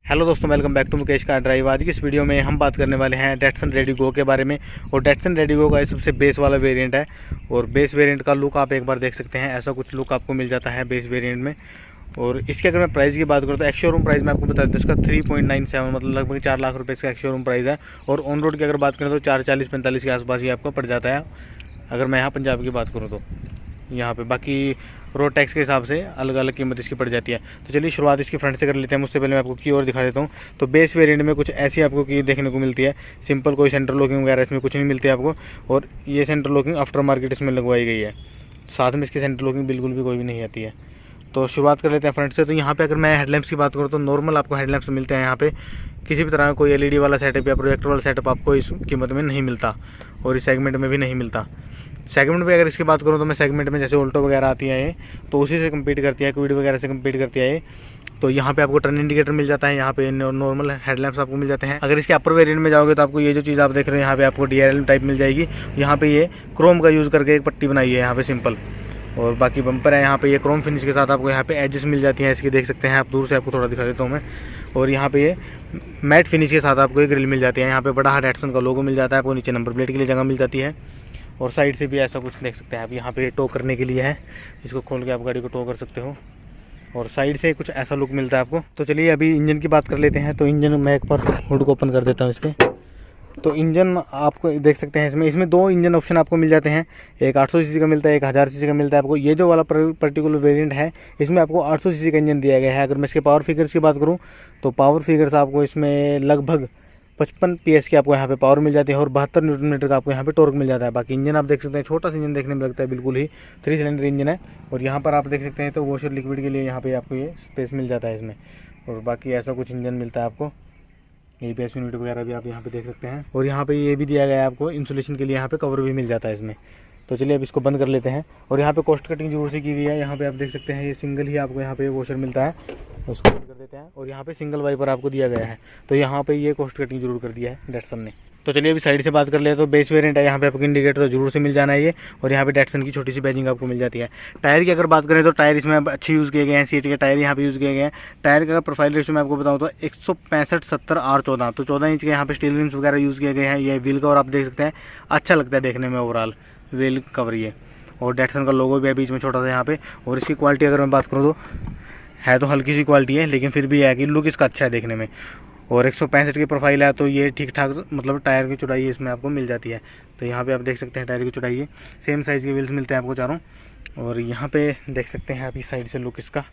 Hello दोस्तों, welcome back to Mukesh car drive. आज की इस वीडियो में हम बात करने वाले हैं डेटसन रेडिगो के बारे में। और डेटसन रेडिगो का सबसे बेस वाला वेरिएंट है और बेस वेरिएंट का लुक आप एक बार देख सकते हैं। ऐसा कुछ लुक आपको मिल जाता है बेस वेरिएंट में। और इसके अगर मैं प्राइस की बात करूँ तो एक्स शोरूम प्राइस में आपको बता दूँ इसका 3.97 मतलब लगभग 4 लाख रुपये इसका एक्स शोरूम प्राइस है। और ऑन रोड की अगर बात करें तो 440-45 के आसपास ही आपको पड़ जाता है अगर मैं यहाँ पंजाब की बात करूँ तो। यहाँ पे बाकी रोड टैक्स के हिसाब से अलग अलग कीमत इसकी पड़ जाती है। तो चलिए शुरुआत इसकी फ्रंट से कर लेते हैं। उससे पहले मैं आपको की और दिखा देता हूँ। तो बेस वेरिएंट में कुछ ऐसी आपको की देखने को मिलती है। सिंपल कोई सेंटर लॉकिंग वगैरह इसमें कुछ नहीं मिलती है आपको। और ये सेंटर लॉकिंग आफ्टर मार्केट इसमें लगवाई गई है। साथ में इसकी सेंटर लॉकिंग बिल्कुल भी कोई भी नहीं आती है। तो शुरुआत कर लेते हैं फ्रंट से। तो यहाँ पे अगर मैं हेडलैम्प्स की बात करूँ तो नॉर्मल आपको हेडलैम्प्स मिलते हैं। यहाँ पे किसी भी तरह का कोई एलईडी वाला सेटअप या प्रोजेक्टर वाला सेटअप आपको इस कीमत में नहीं मिलता और इस सेगमेंट में भी नहीं मिलता। सेगमेंट में अगर इसकी बात करूँ तो मैं सेगमेंट में जैसे ऑल्टो वगैरह आती है ये, तो उसी से कम्पीट करती है, क्विड वगैरह से कम्पीट करती है ये। तो यहाँ पे आपको टर्न इंडिकेटर मिल जाता है, यहाँ पे नॉर्मल हेडलैम्प्स आपको मिल जाते हैं। अगर इसके अपर वेरिएंट में जाओगे तो आपको ये जो चीज़ आप देख रहे हो यहाँ पे आपको डीआरएल टाइप मिल जाएगी। यहाँ पे ये क्रोम का यूज़ करके एक पट्टी बनाई है यहाँ पे सिंपल। और बाकी बम्पर है यहाँ पे ये क्रोम फिनिश के साथ आपको यहाँ पे एजेस मिल जाती हैं इसकी, देख सकते हैं आप। दूर से आपको थोड़ा दिखा देता हूँ मैं। और यहाँ पे ये मैट फिनिश के साथ आपको एक ग्रिल मिल जाती है। यहाँ पे बड़ा डेटसन का लोगो मिल जाता है आपको। नीचे नंबर प्लेट के लिए जगह मिल जाती है। और साइड से भी ऐसा कुछ देख सकते हैं आप। यहाँ पे टो करने के लिए है, इसको खोल के आप गाड़ी को टो कर सकते हो। और साइड से कुछ ऐसा लुक मिलता है आपको। तो चलिए अभी इंजन की बात कर लेते हैं। तो इंजन मैं एक बार हुड को ओपन कर देता हूँ इसके। तो इंजन आपको देख सकते हैं इसमें दो इंजन ऑप्शन आपको मिल जाते हैं। एक 800 सीसी का मिलता है, एक 1000 सीसी का मिलता है आपको। ये जो वाला पर्टिकुलर वेरिएंट है इसमें आपको 800 सीसी का इंजन दिया गया है। अगर मैं इसके पावर फिगर्स की बात करूँ तो पावर फिगर्स आपको इसमें लगभग 55 PS की आपको यहाँ पे पावर मिल जाती है और 72 न्यूटन मीटर का आपको यहाँ पे टॉर्क मिल जाता है। बाकी इंजन आप देख सकते हैं, छोटा सा इंजन देखने में लगता है, बिल्कुल ही 3 सिलेंडर इंजन है। और यहाँ पर आप देख सकते हैं तो वॉशर लिक्विड के लिए यहाँ पे आपको ये स्पेस मिल जाता है इसमें। और बाकी ऐसा कुछ इंजन मिलता है आपको। ABS यूनिट वगैरह भी आप यहाँ पे देख सकते हैं। और यहाँ पे ये भी दिया गया है आपको इंसुलेशन के लिए, यहाँ पे कवर भी मिल जाता है इसमें। तो चलिए अब इसको बंद कर लेते हैं। और यहाँ पे कॉस्ट कटिंग जरूर से की गई है। यहाँ पे आप देख सकते हैं ये सिंगल ही आपको यहाँ पे वॉशर मिलता है, उसको बंद कर देते हैं। और यहाँ पे सिंगल वाइपर आपको दिया गया है। तो यहाँ पे ये कॉस्ट कटिंग जरूर कर दिया है डेटसन ने। तो चलिए अभी साइड से बात कर ले। तो बेस वेरिएंट है, यहाँ पे आपको इंडिकेटर तो जरूर से मिल जाना है ये। और यहाँ पे डेटसन की छोटी सी बैजिंग आपको मिल जाती है। टायर की अगर बात करें तो टायर इसमें अच्छे यूज़ किए गए हैं। सीट के टायर यहाँ पे यूज़ किए गए हैं। टायर का प्रोफाइल रेशियो मैं आपको बताऊँ तो 165/70 R14। तो 14 इंच के यहाँ पे स्टील रिम्स वगैरह यूज़ किए गए हैं। ये व्हील कवर आप देख सकते हैं, अच्छा लगता है देखने में ओवरऑल व्हील कवर ये। और डेटसन का लोगो भी है बीच में छोटा सा यहाँ पे। और इसकी क्वालिटी अगर मैं बात करूँ तो है तो हल्की सी क्वालिटी है, लेकिन फिर भी है कि लुक इसका अच्छा है देखने में। और 165 की प्रोफाइल है, तो ये ठीक ठाक मतलब टायर की चौड़ाई इसमें आपको मिल जाती है। तो यहाँ पे आप देख सकते हैं टायर की चौड़ाई है, सेम साइज़ के व्हील्स मिलते हैं आपको चारों। और यहाँ पे देख सकते हैं आप इस साइड से लुक इसका।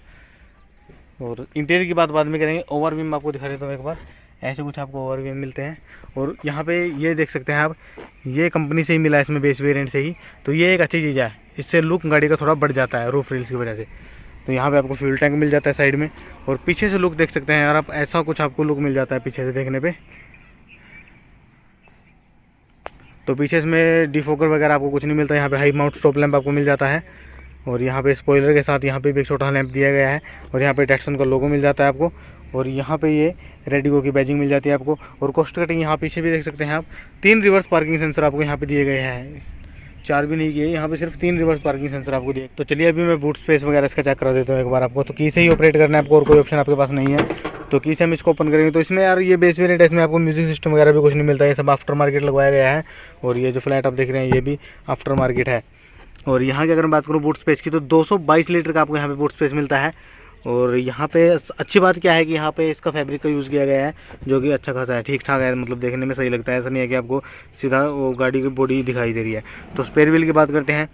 और इंटीरियर की बात बाद में करेंगे। ओवरव्यू में आपको दिखा देता हूँ एक बार। ऐसे कुछ आपको ओवरव्यू मिलते हैं। और यहाँ पे ये देख सकते हैं आप, ये कंपनी से ही मिला है इसमें बेस वेरिएंट से ही। तो ये एक अच्छी चीज़ है, इससे लुक गाड़ी का थोड़ा बढ़ जाता है रूफ रेल्स की वजह से। तो यहाँ पे आपको फ्यूल टैंक मिल जाता है साइड में। और पीछे से लुक देख सकते हैं यार आप, ऐसा कुछ आपको लुक मिल जाता है पीछे से देखने पे। तो पीछे इसमें डिफोकर वगैरह आपको कुछ नहीं मिलता। यहाँ पे हाई माउंट स्टॉप लैंप आपको मिल जाता है। और यहाँ पे स्पॉइलर के साथ यहाँ पे भी एक छोटा लैंप दिया गया है। और यहाँ पे डेटसन का लोगो मिल जाता है आपको। और यहाँ पे ये रेडिगो की बैजिंग मिल जाती है आपको। और कॉस्ट कटिंग यहाँ पीछे भी देख सकते हैं आप। 3 रिवर्स पार्किंग सेंसर आपको यहाँ पे दिए गए हैं, 4 भी नहीं किए, यहाँ पे सिर्फ 3 रिवर्स पार्किंग सेंसर आपको दिए। तो चलिए अभी मैं बूट स्पेस वगैरह इसका चेक करा देता हूँ एक बार आपको। तो की से ही ऑपरेट करना है आपको, और कोई ऑप्शन आपके पास नहीं है। तो की से हम इसको ओपन करेंगे तो इसमें यार ये बेस वेरिएंट है, इसमें आपको म्यूजिक सिस्टम वगैरह भी कुछ नहीं मिलता है। ये सब आफ्टर मार्केट लगवाया गया है। और ये जो फ्लैट आप देख रहे हैं ये भी आफ्टर मार्केट है। और यहाँ की अगर मैं बात करूँ बूट स्पेस की तो 222 लीटर का आपको यहाँ पे बूट स्पेस मिलता है। और यहाँ पे अच्छी बात क्या है कि यहाँ पे इसका फैब्रिक का यूज़ किया गया है, जो कि अच्छा खासा है, ठीक ठाक है, मतलब देखने में सही लगता है। ऐसा नहीं है कि आपको सीधा वो गाड़ी की बॉडी दिखाई दे रही है। तो स्पेयर व्हील की बात करते हैं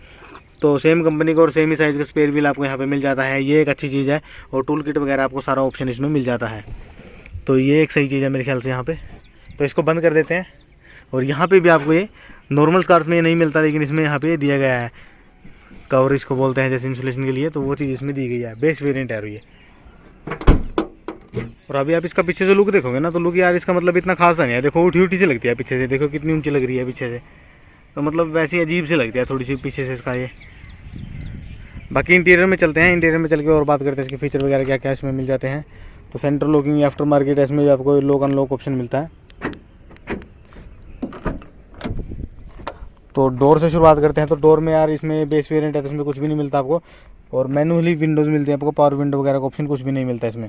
तो सेम कंपनी का और सेम ही साइज़ का स्पेयर व्हील आपको यहाँ पे मिल जाता है। ये एक अच्छी चीज़ है। और टूल किट वगैरह आपको सारा ऑप्शन इसमें मिल जाता है। तो ये एक सही चीज़ है मेरे ख्याल से यहाँ पे। तो इसको बंद कर देते हैं। और यहाँ पे भी आपको ये नॉर्मल कार्स में ये नहीं मिलता, लेकिन इसमें यहाँ पे दिया गया है कवर, इसको बोलते हैं जैसे इंसुलेशन के लिए। तो वो चीज़ इसमें दी गई है, बेस वेरिएंट है ये। और अभी आप इसका पीछे से लुक देखोगे ना तो लुक यार इसका मतलब इतना खास नहीं है। देखो उठी उठी से लगती है पीछे से, देखो कितनी ऊंची लग रही है पीछे से। तो मतलब वैसे अजीब से लगती है थोड़ी सी पीछे से इसका ये। बाकी इंटीरियर में चलते हैं, इंटीरियर में चल के और बात करते हैं इसके फीचर वगैरह क्या क्या इसमें मिल जाते हैं। तो सेंटर लॉकिंग आफ्टर मार्केट है, इसमें भी आपको लॉक अनलॉक ऑप्शन मिलता है। तो डोर से शुरुआत करते हैं। तो डोर में यार इसमें बेस वेरिएंट है तो इसमें कुछ भी नहीं मिलता आपको। और मैनुअली विंडोज़ मिलती है आपको, पावर विंडो वगैरह का ऑप्शन कुछ भी नहीं मिलता इसमें।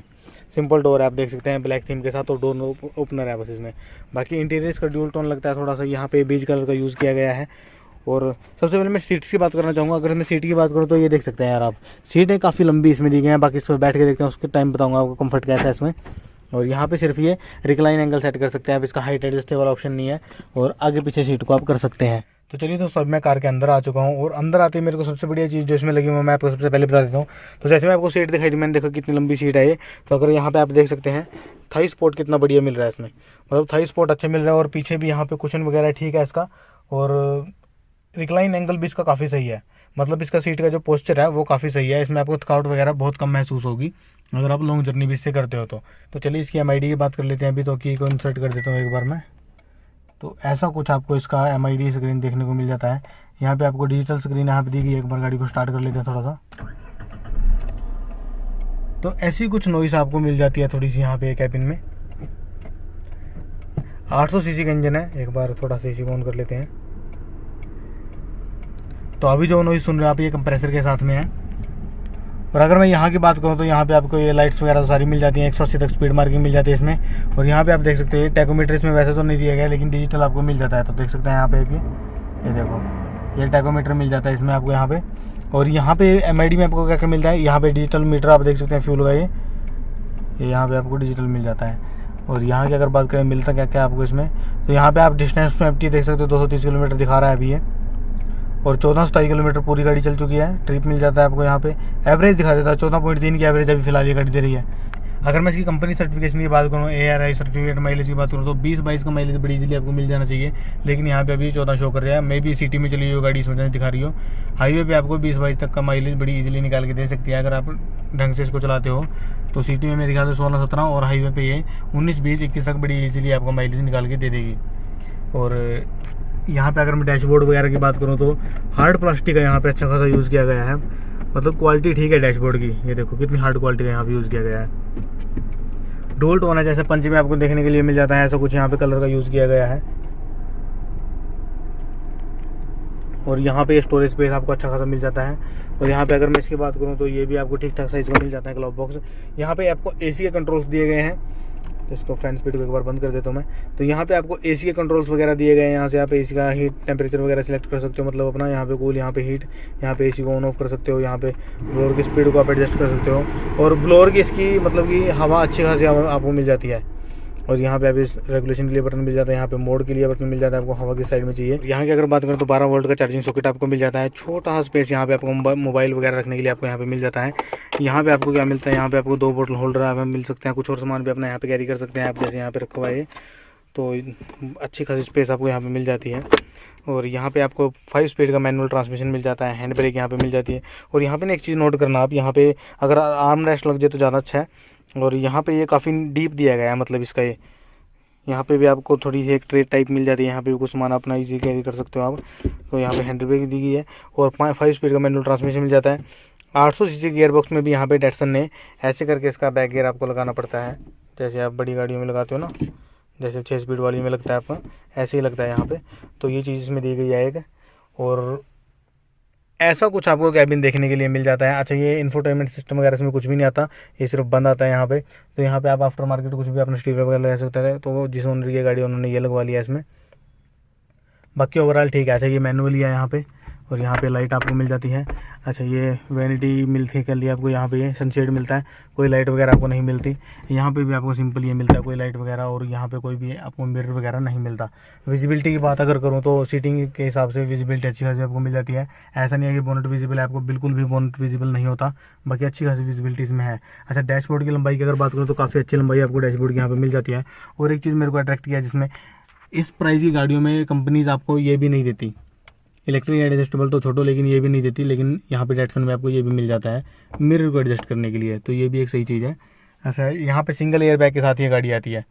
सिंपल डोर है, आप देख सकते हैं ब्लैक थीम के साथ, और डोर ओपनर है बस इसमें। बाकी इंटीरियर इसका ड्यूल टोन लगता है, थोड़ा सा यहाँ पे बीज कलर का यूज़ किया गया है। और सबसे पहले मैं सीट्स की बात करना चाहूँगा। अगर मैं सीट की बात करूँ तो ये देख सकते हैं यार आप, सीटें काफ़ी लंबी इसमें दी गई हैं। बाकी इस पर बैठ के देखते हैं, उसके टाइम बताऊँगा आपको कंफर्ट कैसा है इसमें। और यहाँ पे सिर्फ ये रिक्लाइन एंगल सेट कर सकते हैं आप, इसका हाइट एडजस्टेबल ऑप्शन नहीं है, और आगे पीछे सीट को आप कर सकते हैं। तो चलिए दोस्तों, अब मैं कार के अंदर आ चुका हूँ, और अंदर आते ही मेरे को सबसे बढ़िया चीज़ जो इसमें लगी मैं आपको सबसे पहले बता देता हूँ। तो जैसे मैं आपको सीट दिखाई दी, मैंने देखा कितनी लंबी सीट है ये। तो अगर यहाँ पे आप देख सकते हैं थाई स्पोर्ट कितना बढ़िया मिल रहा है इसमें, मतलब थाई स्पोर्ट अच्छे मिल रहा है। और पीछे भी यहाँ पे कुशन वगैरह ठीक है इसका, और रिक्लाइन एंगल भी इसका काफ़ी सही है, मतलब इसका सीट का जो पोस्चर है वो काफ़ी सही है। इसमें आपको थकावट वगैरह बहुत कम महसूस होगी अगर आप लॉन्ग जर्नी भी इससे करते हो तो चलिए इसकी MID की बात कर लेते हैं अभी। तो की को इंसर्ट कर देता हूँ एक बार मैं। तो ऐसा कुछ आपको इसका MID स्क्रीन देखने को मिल जाता है। यहाँ पे आपको डिजिटल स्क्रीन यहाँ पे दी गई। एक बार गाड़ी को स्टार्ट कर लेते हैं थोड़ा सा, तो ऐसी कुछ नॉइस आपको मिल जाती है थोड़ी सी यहाँ पे कैबिन में। 800 सीसी का इंजन है। एक बार थोड़ा सा AC को ऑन कर लेते हैं। तो अभी जो नॉइस सुन रहे हो आप, ये कंप्रेसर के साथ में है। और अगर मैं यहाँ की बात करूँ तो यहाँ पे आपको ये लाइट्स वगैरह तो सारी मिल जाती हैं, 180 तक स्पीड मार्किंग मिल जाती है इसमें। और यहाँ पे आप देख सकते हो ये टैकोमीटर इसमें वैसे तो नहीं दिया गया, लेकिन डिजिटल आपको मिल जाता है। तो देख सकते हैं यहाँ पे ये देखो, ये टैकोमीटर मिल जाता है इसमें आपको यहाँ पे। और यहाँ पे MID में आपको क्या क्या मिलता है, यहाँ पे डिजिटल मीटर आप देख सकते हैं फ्यूल का, ये यहाँ पे आपको डिजिटल मिल जाता है। और यहाँ की अगर बात करें मिलता क्या क्या आपको इसमें, तो यहाँ पे आप डिस्टेंस टू एम्प्टी देख सकते हो, 230 किलोमीटर दिखा रहा है अभी ये। और 1427 किलोमीटर पूरी गाड़ी चल चुकी है। ट्रिप मिल जाता है आपको यहाँ पे। एवरेज दिखा देता है 14.3 की एवरेज अभी फिलहाल ये गाड़ी दे रही है। अगर मैं इसकी कंपनी सर्टिफिकेशन की बात करूँ, ARI सर्टिफिकेट माइलेज की बात करूँ, तो 20-22 का माइलेज बड़ी इजीली आपको मिल जाना चाहिए। लेकिन यहाँ पे अभी 14 शो कर रहा है। मे भी सिटी में चली हुई गाड़ी इस वजह से दिखा रही हो। हाईवे पे आपको 20-22 तक का माइलेज बड़ी इजीली निकाल के दे सकती है अगर आप ढंग से इसको चलाते हो। तो सिटी में मेरे ख्याल से 16-17, और हाईवे पे ये 19-20-21 तक बड़ी इजीली आपको माइलेज निकाल के दे देगी। और यहाँ पे अगर मैं डैशबोर्ड वगैरह की बात करूँ तो हार्ड प्लास्टिक का यहाँ पे अच्छा खासा यूज़ किया गया है, मतलब क्वालिटी ठीक है डैशबोर्ड की। ये देखो कितनी हार्ड क्वालिटी का यहाँ पे यूज़ किया गया है। डोल टोन है, जैसे पंच में आपको देखने के लिए मिल जाता है, ऐसा कुछ यहाँ पे कलर का यूज़ किया गया है। और यहाँ पे स्टोरेज स्पेस आपको अच्छा खासा मिल जाता है। और यहाँ पे अगर मैं इसकी बात करूँ तो ये भी आपको ठीक ठाक साइज का मिल जाता है ग्लव बॉक्स। यहाँ पे आपको AC के कंट्रोल्स दिए गए हैं। तो इसको फैन स्पीड को एक बार बंद कर देता हूँ मैं। तो यहाँ पे आपको AC के कंट्रोल्स वगैरह दिए गए हैं। यहाँ से आप AC का हीट टेम्परेचर वगैरह सिलेक्ट कर सकते हो, मतलब अपना यहाँ पे कूल, यहाँ पे हीट, यहाँ पे AC को ऑन ऑफ कर सकते हो। यहाँ पे ब्लोअर की स्पीड को आप एडजस्ट कर सकते हो, और ब्लोअर की इसकी मतलब कि हवा अच्छी खासी आपको मिल जाती है। और यहाँ पे अभी रेगुलेशन के लिए बटन मिल जाता है, यहाँ पे मोड के लिए बटन मिल जाता है आपको हवा की साइड में चाहिए। यहाँ की अगर बात करें तो 12 वोल्ट का चार्जिंग सॉकेट आपको मिल जाता है। छोटा सा स्पेस यहाँ पे आपको मोबाइल वगैरह रखने के लिए आपको यहाँ पे मिल जाता है। यहाँ पे आपको क्या मिलता है, यहाँ पे आपको 2 बोतल होल्डर आप मिल सकते हैं, कुछ और सामान भी अपना यहाँ पे कैरी कर सकते हैं आप, जैसे यहाँ पे रखा हुआ है। तो अच्छी खासी स्पेस आपको यहाँ पे मिल जाती है। और यहाँ पे आपको 5 स्पीड का मैनुअल ट्रांसमिशन मिल जाता है, हैंड ब्रेक यहाँ पे मिल जाती है। और यहाँ पे ना एक चीज़ नोट करना आप, यहाँ पे अगर आर्म रेस्ट लग जाए तो ज़्यादा अच्छा है। और यहाँ पे ये काफ़ी डीप दिया गया है, मतलब इसका ये यहाँ पे भी आपको थोड़ी सी एक ट्रे टाइप मिल जाती है। यहाँ पे भी कुछ सामान अपना इजी कैरी कर सकते हो आप। तो यहाँ पे हैंड ब्रेक दी गई है, और 5 स्पीड का मैनुअल ट्रांसमिशन मिल जाता है। 800 सीसी गियर बॉक्स में भी यहाँ पे डैटसन ने ऐसे करके इसका बैक गियर आपको लगाना पड़ता है, जैसे आप बड़ी गाड़ियों में लगाते हो ना, जैसे 6 स्पीड वाली में लगता है आपका, ऐसे ही लगता है यहाँ पे। तो ये चीज़ इसमें दी गई है एक। और ऐसा कुछ आपको कैबिन देखने के लिए मिल जाता है। अच्छा, ये इंफोटेनमेंट सिस्टम वगैरह इसमें कुछ भी नहीं आता, ये सिर्फ बंद आता है यहाँ पे। तो यहाँ पे आप आफ्टर मार्केट कुछ भी अपना स्टीकर वगैरह लगा सकते हैं। तो जिस ओनर की गाड़ी उन्होंने ये लगवा लिया इसमें। बाकी ओवरऑल ठीक है। अच्छा, ये मैनुअली है यहाँ पे, और यहाँ पे लाइट आपको मिल जाती है। अच्छा, ये वैनिटी मिलती है कर लिया आपको, यहाँ पे ये सनशेड मिलता है, कोई लाइट वगैरह आपको नहीं मिलती। यहाँ पे भी आपको सिंपल ये मिलता है, कोई लाइट वगैरह, और यहाँ पे कोई भी आपको मिरर वगैरह नहीं मिलता। विजिबिलिटी की बात अगर करूँ तो सीटिंग के हिसाब से विजिबिलिटी अच्छी खासी आपको मिल जाती है। ऐसा नहीं है कि बोनट विजिबल है, आपको बिल्कुल भी बोनट विजिबल नहीं होता, बाकी अच्छी खासी विजिबिलिटी इसमें है। अच्छा, डैशबोर्ड की लंबाई की अगर बात करूँ तो काफ़ी अच्छी लंबाई आपको डैशबोर्ड की यहाँ पर मिल जाती है। और एक चीज़ मेरे को अट्रैक्ट किया, जिसमें इस प्राइस की गाड़ियों में कंपनीज आपको ये भी नहीं देती, इलेक्ट्रिक एडजस्टेबल तो छोड़ो, लेकिन ये भी नहीं देती। लेकिन यहाँ पे डैटसन में आपको ये भी मिल जाता है मिरर को एडजस्ट करने के लिए, तो ये भी एक सही चीज़ है। अच्छा, यहाँ पे सिंगल एयर बैग के साथ ये गाड़ी आती है,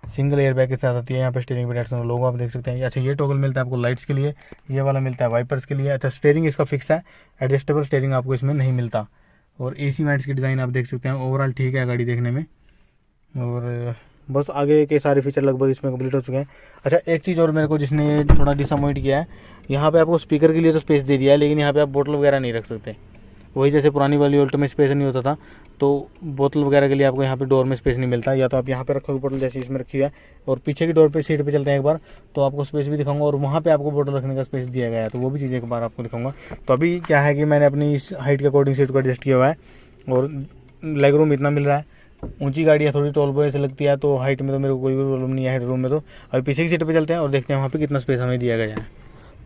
सिंगल एयर बैग के साथ आती है। यहाँ पे स्टीयरिंग पे डैटसन लोगो आप देख सकते हैं। अच्छा, ये टॉगल मिलता है आपको लाइट्स के लिए, ये वाला मिलता है वाइपर्स के लिए। अच्छा, स्टीयरिंग इसका फिक्स है, एडजस्टेबल स्टीयरिंग आपको इसमें नहीं मिलता। और AC वेंट्स की डिज़ाइन आप देख सकते हैं। ओवरऑल ठीक है गाड़ी देखने में, और बस आगे के सारे फीचर लगभग इसमें कंप्लीट हो चुके हैं। अच्छा, एक चीज़ और मेरे को जिसने थोड़ा डिसअपॉइंट किया है, यहाँ पे आपको स्पीकर के लिए तो स्पेस दे दिया है, लेकिन यहाँ पे आप बोतल वगैरह नहीं रख सकते। वही जैसे पुरानी वाली ऑल्टो में स्पेस नहीं होता था, तो बोतल वगैरह के लिए आपको यहाँ पे डोर में स्पेस नहीं मिलता, या तो आप यहाँ पे रखोगे बोतल जैसे इसमें रखी है, और पीछे की डोर पे सीट पे चलते हैं एक बार तो आपको स्पेस भी दिखाऊंगा, और वहाँ पे आपको बोतल रखने का स्पेस दिया गया है, तो वो भी चीज़ एक बार आपको दिखाऊंगा। तो अभी क्या है कि मैंने अपनी इस हाइट के अकॉर्डिंग सीट को एडजस्ट किया हुआ है, और लेग रूम इतना मिल रहा है। ऊंची गाड़ी है, थोड़ी टॉल बॉय से लगती है, तो हाइट में तो मेरे को कोई भी प्रॉब्लम नहीं है हेड रूम में। तो अभी पीछे की सीट पे चलते हैं और देखते हैं वहाँ पे कितना स्पेस हमें दिया गया है।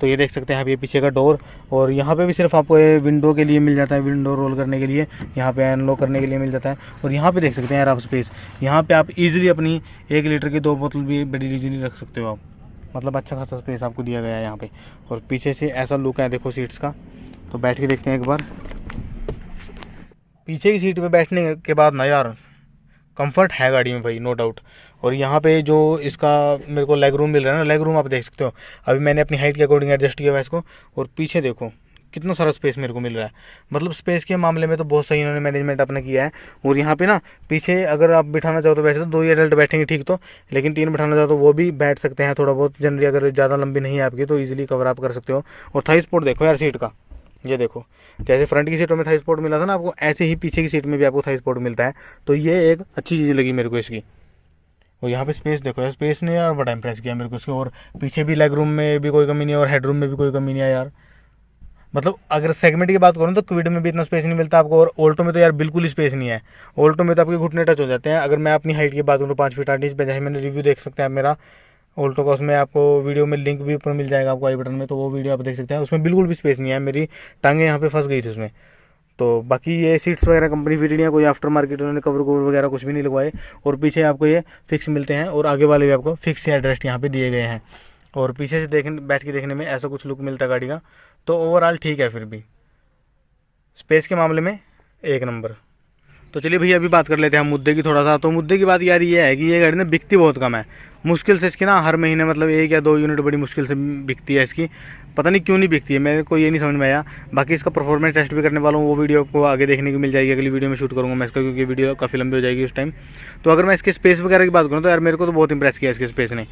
तो ये देख सकते हैं आप, ये पीछे का डोर, और यहाँ पे भी सिर्फ आपको ये विंडो के लिए मिल जाता है, विंडो रोल करने के लिए, यहाँ पे अनलॉक करने के लिए मिल जाता है। और यहाँ पे देख सकते हैं यार आप स्पेस, यहाँ पे आप इजीली अपनी 1 लीटर की 2 बोतल भी बड़ी इजीली रख सकते हो आप, मतलब अच्छा खासा स्पेस आपको दिया गया है यहाँ पे। और पीछे से ऐसा लुक है देखो सीट्स का, तो बैठ के देखते हैं एक बार। पीछे की सीट पे बैठने के बाद ना यार कंफर्ट है गाड़ी में भाई, नो डाउट। और यहाँ पे जो इसका मेरे को लेग रूम मिल रहा है ना, लेग रूम आप देख सकते हो, अभी मैंने अपनी हाइट के अकॉर्डिंग एडजस्ट किया हुआ है इसको, और पीछे देखो कितना सारा स्पेस मेरे को मिल रहा है, मतलब स्पेस के मामले में तो बहुत सही इन्होंने मैनेजमेंट अपना किया है। और यहाँ पे ना पीछे अगर आप बिठाना चाहो तो वैसे तो 2 ही एडल्ट बैठेंगे ठीक, तो लेकिन 3 बिठाना चाहो तो वो भी बैठ सकते हैं थोड़ा बहुत, जनरली अगर ज़्यादा लंबी नहीं है आपकी तो ईजिली कवर आप कर सकते हो। और थाई सपोर्ट देखो यार सीट का, ये देखो जैसे फ्रंट की सीटों में थाई सपोर्ट मिला था ना आपको, ऐसे ही पीछे की सीट में भी आपको थाई सपोर्ट मिलता है, तो ये एक अच्छी चीज़ लगी मेरे को इसकी। और यहाँ पे स्पेस देखो यार, स्पेस ने यार बड़ा इंप्रेस किया मेरे को इसके, और पीछे भी लेग रूम में भी कोई कमी नहीं है, और हेड रूम में भी कोई कमी नहीं है यार। मतलब अगर सेगमेंट की बात करूँ तो क्विड में भी इतना स्पेस नहीं मिलता आपको, और ऑल्टो में तो यार बिल्कुल ही स्पेस नहीं है। ऑल्टो में तो आपके घुटने टच हो जाते हैं। अगर मैं अपनी हाइट की बात करूँ 5 फीट 8 इंच पे, जैसे मैंने रिव्यू देख सकते हैं आप मेरा ऑल्टो का, उसमें आपको वीडियो में लिंक भी ऊपर मिल जाएगा आपको आई बटन में, तो वो वीडियो आप देख सकते हैं। उसमें बिल्कुल भी स्पेस नहीं है, मेरी टांगें यहाँ पे फंस गई थी उसमें। तो बाकी ये सीट्स वगैरह कंपनी फिटेड है, कोई आफ्टर मार्केट उन्होंने कवर वगैरह कुछ भी नहीं लगवाए, और पीछे आपको ये फिक्स मिलते हैं, और आगे वाले भी आपको फिक्स एडजस्ट यहाँ पे दिए गए हैं। और पीछे से बैठ के देखने में ऐसा कुछ लुक मिलता है गाड़ी का, तो ओवरऑल ठीक है, फिर भी स्पेस के मामले में एक नंबर। तो चलिए भैया अभी बात कर लेते हैं हम मुद्दे की थोड़ा सा। तो मुद्दे की बात यार ये है कि ये गाड़ी ना बिकती बहुत कम है, मुश्किल से इसकी ना हर महीने मतलब 1 या 2 यूनिट बड़ी मुश्किल से बिकती है इसकी, पता नहीं क्यों नहीं बिकती है, मेरे को ये नहीं समझ में आया। बाकी इसका परफॉर्मेंस टेस्ट भी करने वाला हूँ, वो वीडियो को आगे देखने को मिल जाएगी, अगली वीडियो में शूट करूँगा मैं इसका, क्योंकि वीडियो काफ़ी लंबी हो जाएगी उस टाइम। तो अगर मैं इसके स्पेस वगैरह की बात करूँ तो यार मेरे को तो बहुत इंप्रेस किया इसके स्पेस ने।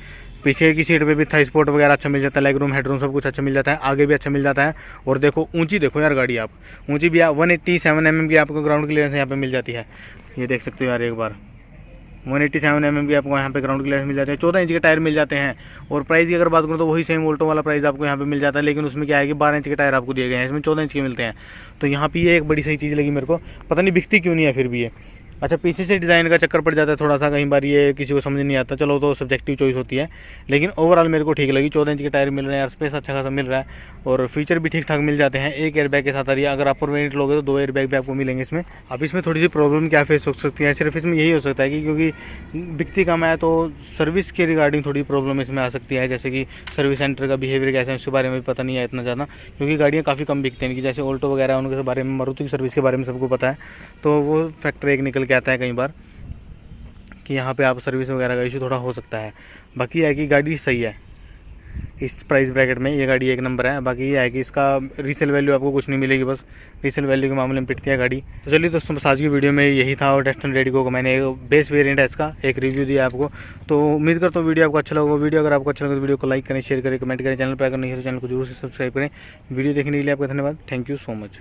पीछे की सीट पे भी थाई सपोर्ट वगैरह अच्छा मिल जाता है, लेग रूम हेड रूम सब कुछ अच्छा मिल जाता है, आगे भी अच्छा मिल जाता है। और देखो ऊंची देखो यार गाड़ी, आप ऊंची भी 187 mm की आपको ग्राउंड क्लियरेंस यहाँ पे मिल जाती है, ये देख सकते हो यार एक बार 187 mm की आपको यहाँ पे ग्राउंड क्लियरेंस मिल जाते हैं। 14 इंच के टायर मिल जाते हैं। और प्राइस की अगर बात करूँ तो वही सेम ऑल्टो वाला प्राइस आपको यहाँ पे मिल जाता है, लेकिन उसमें क्या है कि 12 इंच के टायर आपको दिए गए हैं, इसमें 14 इंच के मिलते हैं। तो यहाँ पे ये एक बड़ी सही चीज़ लगी मेरे को, पता नहीं बिकती क्यों नहीं है फिर भी ये। अच्छा पीछे से डिज़ाइन का चक्कर पड़ जाता है थोड़ा सा, कई बार ये किसी को समझ नहीं आता, चलो तो सब्जेक्टिव चॉइस होती है, लेकिन ओवरऑल मेरे को ठीक लगी। 14 इंच के टायर मिल रहे हैं यार, स्पेस अच्छा खासा मिल रहा है, और फीचर भी ठीक ठाक मिल जाते हैं। एक एयरबैग के साथ आ रही है, अगर अपर वेरिएंट लोगे तो 2 एयरबैग भी आपको मिलेंगे इसमें। अब इसमें थोड़ी सी प्रॉब्लम क्या फेस हो सकती है, सिर्फ इसमें यही हो सकता है कि क्योंकि बिकती कम है तो सर्विस के रिगार्डिंग थोड़ी प्रॉब्लम इसमें आ सकती है, जैसे कि सर्विस सेंटर का बिहेवियर कैसा है उसके बारे में भी पता नहीं है इतना ज़्यादा, क्योंकि गाड़ियाँ काफ़ी कम बिकती हैं, कि जैसे ऑल्टो वगैरह है उनके बारे में, मारुति की सर्विस के बारे में सबको पता है, तो वो फैक्टर एक निकल के आता है कई बार कि यहाँ पे आप सर्विस वगैरह का इशू थोड़ा हो सकता है। बाकी है कि गाड़ी सही है इस प्राइस ब्रैकेट में, ये गाड़ी एक नंबर है। बाकी ये है कि इसका रीसेल वैल्यू आपको कुछ नहीं मिलेगी, बस रीसेल वैल्यू के मामले में पिटती है गाड़ी। तो चलिए दोस्तों आज की वीडियो में यही था, और डेटसन रेडिगो को मैंने बेस वेरिएंट है इसका एक रिव्यू दिया आपको। तो उम्मीद करता हूँ वीडियो आपको अच्छा लगा। वीडियो अगर आपको अच्छा लगा तो वीडियो को लाइक करें, शेयर करें, कमेंट करें, चैनल पर अगर नहीं है तो चैनल को जरूर से सब्सक्राइब करें। वीडियो देखने के लिए आपका धन्यवाद, थैंक यू सो मच।